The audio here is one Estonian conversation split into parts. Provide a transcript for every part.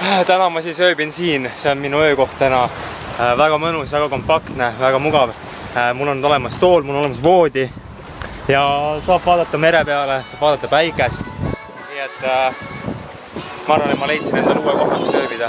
Täna ma siis ööbin siin, see on minu öökoht täna. Väga mõnus, väga kompaktne, väga mugav. Mul on olemas tool, mul on olemas voodi ja saab vaadata mere peale, saab vaadata päikest. Nii et ma arvan, et ma leidsin endale uue koha, kus ööbida.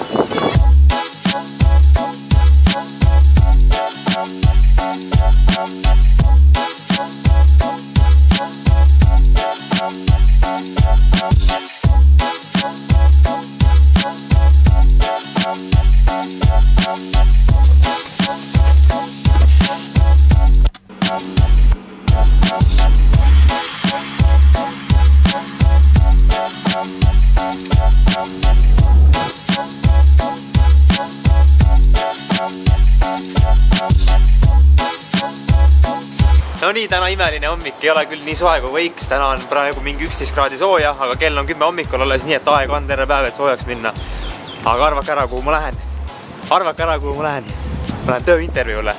No nii, täna imeline hommik, ei ole küll nii soe kui võiks, täna on praegu mingi 11 kraadi sooja, aga kell on 10 hommikul alles nii, et aega on terve päev, et soojaks minna. Aga arvake ära, kuhu ma lähen. Arvake ära, kuhu ma lähen. Ma lähen tööintervjuule.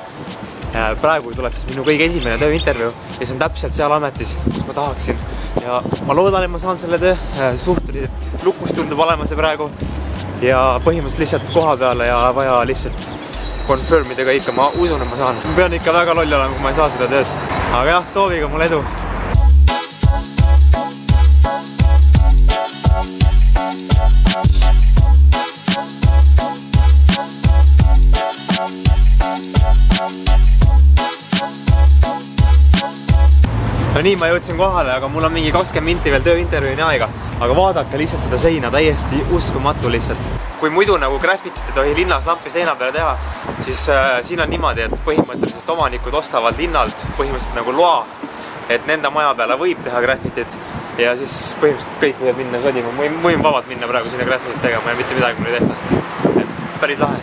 Praegu tuleb siis minu kõige esimene tööintervju ja see on täpselt seal ametis, kus ma tahaksin. Ja ma loodan, et ma saan selle töö. Suhteliselt lukus tundub olema see praegu. Ja põhimõtteliselt lihtsalt koha peale ja vaja lihtsalt confirmida ka ikka, ma usun, et ma saan. Ma pean ikka väga loll olema, kui ma ei saa seda tööd. Aga jah, sooviga mulle edu. No nii, ma jõudsin kohale, aga mul on mingi 20 minti veel tööintervjuuni aega. Aga vaadake lihtsalt seda seina, täiesti uskumatu lihtsalt. Kui muidu nagu graffitit ei tohi linnas lampi seina peale teha, siis siin on niimoodi, et põhimõtteliselt omanikud ostavad linnalt põhimõtteliselt nagu loa, et nende maja peale võib teha graffitit ja siis põhimõtteliselt kõik võivad minna sodima. Võin vabalt minna praegu sinna graffitit tegema ja mitte midagi mul ei tehta. Et päris lahe.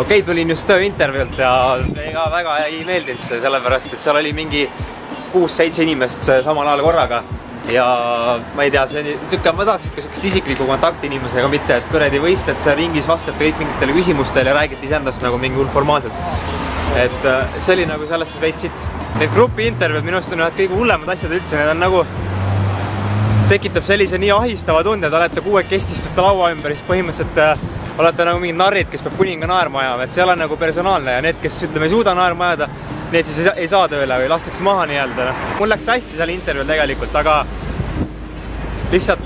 Okei, tulin just tööintervjult ja ega väga ei meeldinud see, sellepärast, et seal oli mingi 6-7 inimest samal ajal korraga. Ja ma ei tea, ma tahaks ikka sellist isiklikku kontakti inimesega, mitte et kõredi võistled seal ringis, vastate kõik mingitele küsimustele ja räägite iseendast nagu mingi formaalselt. Et see oli nagu selles veits sitt. Need grupi intervjuud minust on ühed kõige hullemad asjad üldse, need on nagu tekitab sellise nii ahistava tunde, et olete kuuekesti istute laua ümber, siis põhimõtteliselt olete nagu mingid narrid, kes peab kuninga naerma ajama, et see ei ole nagu personaalne ja need, kes ütleme ei suuda naerma ajada, need siis ei saa tööle või lastakse maha nii-öelda. Mul läks hästi seal intervjuul tegelikult, aga lihtsalt,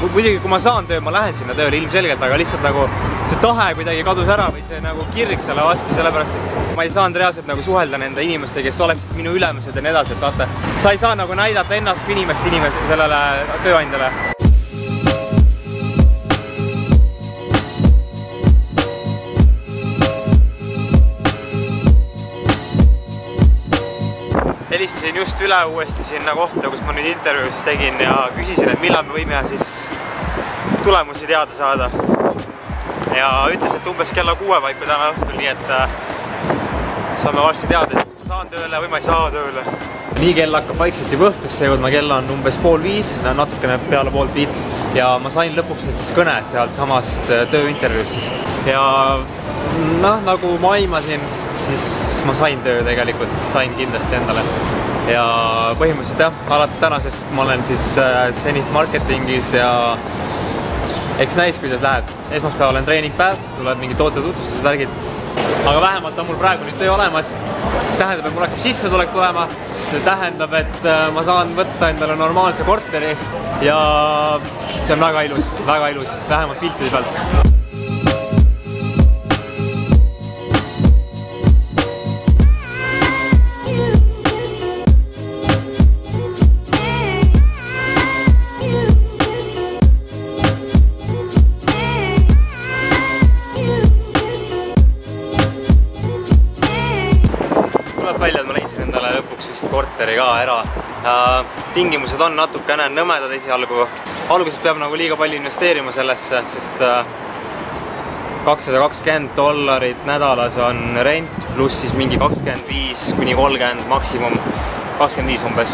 muidugi kui ma saan töö, ma lähen sinna tööle ilmselgelt, aga lihtsalt nagu see tahe kuidagi kadus ära või see nagu kirg selle vastu, sellepärast, et ma ei saanud reaalselt nagu suhelda nende inimeste, kes oleksid minu ülemused ja nii edasi, et vaata, sa ei saa nagu näidata ennast kui inimest sellele tööandjale. Helistasin just üle uuesti sinna kohta, kus ma nüüd intervjuu siis tegin ja küsisin, et millal me võime siis tulemusi teada saada. Ja ütles, et umbes kella 6 paiku täna õhtul, nii et saame varsti teada, kas ma saan tööle või ma ei saa tööle. Nii kell hakkab vaikselt juba õhtusse jõudma, kell on umbes 4:30, natukene peale 4:30 ja ma sain lõpuks nüüd siis kõne sealt samast tööintervjuust siis. Ja nagu ma aimasin, siis ma sain töö tegelikult, sain kindlasti endale. Ja põhimõtteliselt jah, alates tänasest ma olen siis Zenith Marketingis ja eks näis, kuidas läheb. Esmaspäeval on treeningpäev, tuleb mingi toote tutvustusvärgid. Aga vähemalt on mul praegu nüüd töö olemas, mis tähendab, et mul hakkab sissetulek tulema, sest see tähendab, et ma saan võtta endale normaalse korteri ja see on väga ilus, vähemalt piltide pealt. Välja, et ma leidsin endale lõpuks vist korteri ka ära. Tingimused on natukene nõmedad esialgu. Alguses peab nagu liiga palju investeerima sellesse, sest $220 nädalas on rent, pluss siis mingi 25–30 maksimum, 25 umbes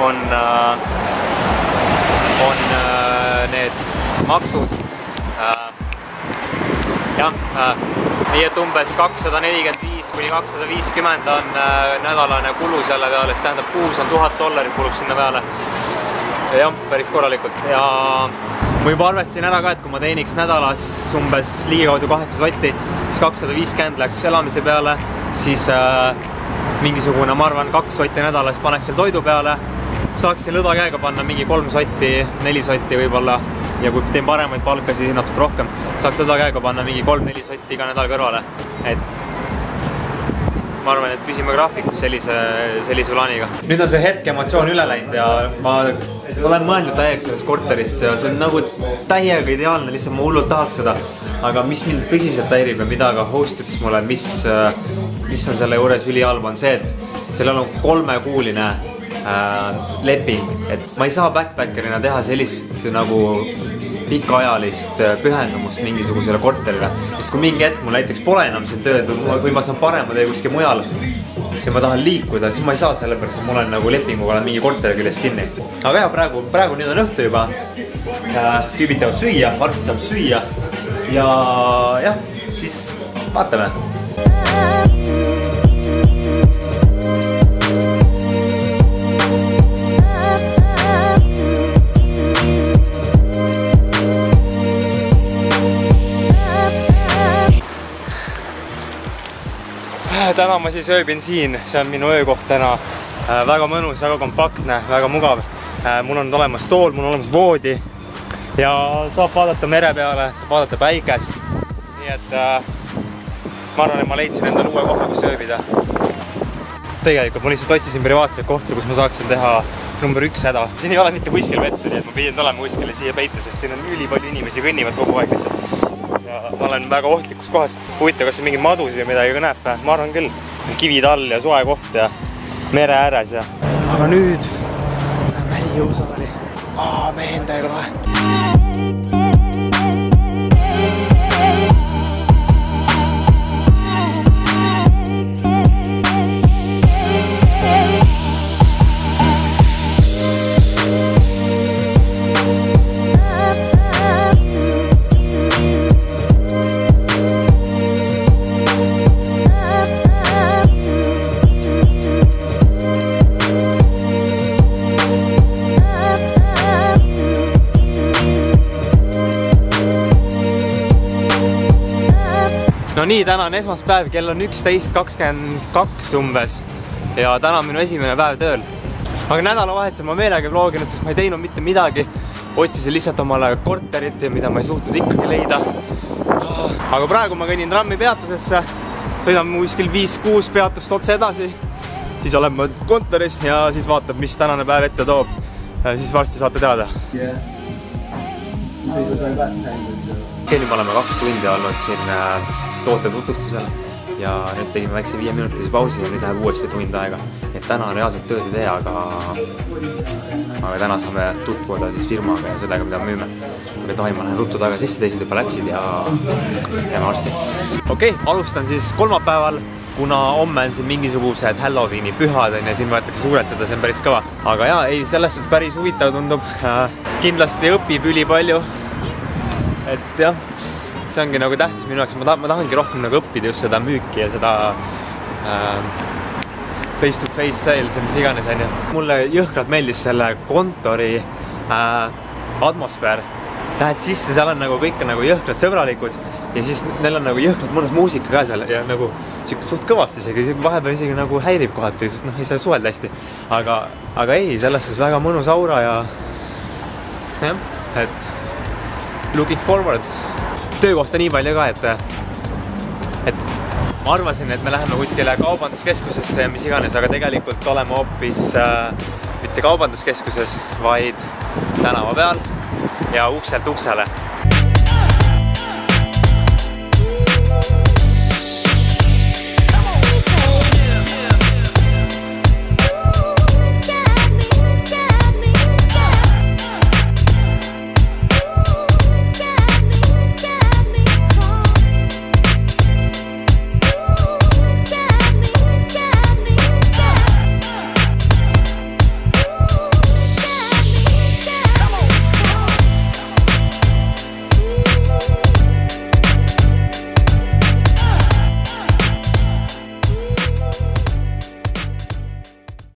on need maksud. Nii et umbes 245–250 on nädalane kulu selle peale, siis tähendab kuus on $1000 kulub sinna peale. Jah, päris korralikult ja ma juba arvestasin ära ka, et kui ma teeniks nädalas umbes ligikaudu 8 sotti, siis 250 läks elamise peale, siis mingisugune, ma arvan, 2 sotti nädalas paneks veel toidu peale, saaksin lõdva käega panna mingi 3 sotti, 4 sotti võib-olla ja kui teen paremaid palkasid natuke rohkem, saaks lõdva käega panna mingi 3-4 sotti iga nädal kõrvale. Et ma arvan, et püsime graafikus sellise plaaniga. Nüüd on see hetk emotsioon üle läinud ja ma olen mõelnud täiega sellest korterist ja see on nagu täiega ideaalne, lihtsalt ma hullult tahaks seda. Aga mis mind tõsiselt häirib ja mida ka host ütles mulle, mis on selle juures ülihalb, on see, et sellel on 3-kuuline leping, et ma ei saa backpackerina teha sellist nagu pikaajalist pühendumust mingisugusele korterile. Sest kui mingi hetk mul näiteks pole enam siin tööd või ma saan parema tee kuskil mujal ja ma tahan liikuda, siis ma ei saa sellepärast, et mul on nagu lepinguga mingi korteri küljes kinni. Aga jah, praegu nüüd on õhtu juba. Tüübid teevad süüa, varsti saab süüa ja jah, siis vaatame. Täna ma siis ööbin siin, see on minu öökoht täna. Väga mõnus, väga kompaktne, väga mugav. Mul on olemas tool, mul on olemas voodi ja saab vaadata mere peale, saab vaadata päikest. Nii et ma arvan, et ma leidsin endale uue koha, kus ööbida. Tegelikult ma lihtsalt otsisin privaatseid kohta, kus ma saaksin teha number 1 häda. Siin ei ole mitte kuskil vetsu, nii et ma pidin tulema kuskile siia peitu, sest siin on ülipalju inimesi kõnnivad kogu aeg lihtsalt. Ja ma olen väga ohtlikus kohas. Huvitav, kas on mingi madusid ja midagi kõneb? Ma arvan küll. Kivid all ja soe koht ja mere ääres ja... Aga nüüd lähen välijõusaali. Meie endaga lahe. No nii, täna on esmaspäev, kell on 11:22 umbes ja täna on minu esimene päev tööl. Aga nädalavahetusel ma meelega vloginud, sest ma ei teinud mitte midagi. Otsisin lihtsalt omale korterit, mida ma ei suutnud ikkagi leida. Aga praegu ma kõnnin trammi peatusesse, sõidan kuskil 5-6 peatust otse edasi. Siis olen ma kontoris ja siis vaatab, mis tänane päev ette toob. Siis varsti saate teada. Nüüd me oleme 2 tundi olnud siin toote tutvustusel ja nüüd tegime väikse 5-minutilise pausi ja nüüd läheb uuesti tund aega. Et täna on reaalselt tööd ei tee, aga täna saame tutvuda siis firmaga ja sellega, mida müüme. Aga tohi, ma lähen ruttu taga sisse, teised juba läksid ja jääme varsti. Okei, alustan siis kolmapäeval, kuna homme on siin mingisugused Halloweeni pühad ja siin võetakse suurelt seda, see on päris kõva. Aga jaa, ei, sellest päris huvitav tundub. Kindlasti õpib üli palju. Et jah, see ongi nagu tähtis minu jaoks, ma tahangi rohkem nagu õppida just seda müüki ja seda face-to-face sales ja mis iganes on. Mulle jõhkralt meeldis selle kontori atmosfäär. Lähed sisse, seal on nagu kõik nagu jõhkralt sõbralikud ja siis neil on nagu jõhkralt mõnus muusika ka seal ja nagu suht kõvasti isegi, vahepeal isegi nagu häirib kohati, sest ei saa suhelda hästi. Aga ei, selles on väga mõnus aura ja jah, et looking forward. Töökohta nii palju ka, et ma arvasin, et me läheme kuskile kaubanduskeskusesse ja mis iganes, aga tegelikult oleme hoopis mitte kaubanduskeskuses, vaid tänava peal ja ukselt uksele.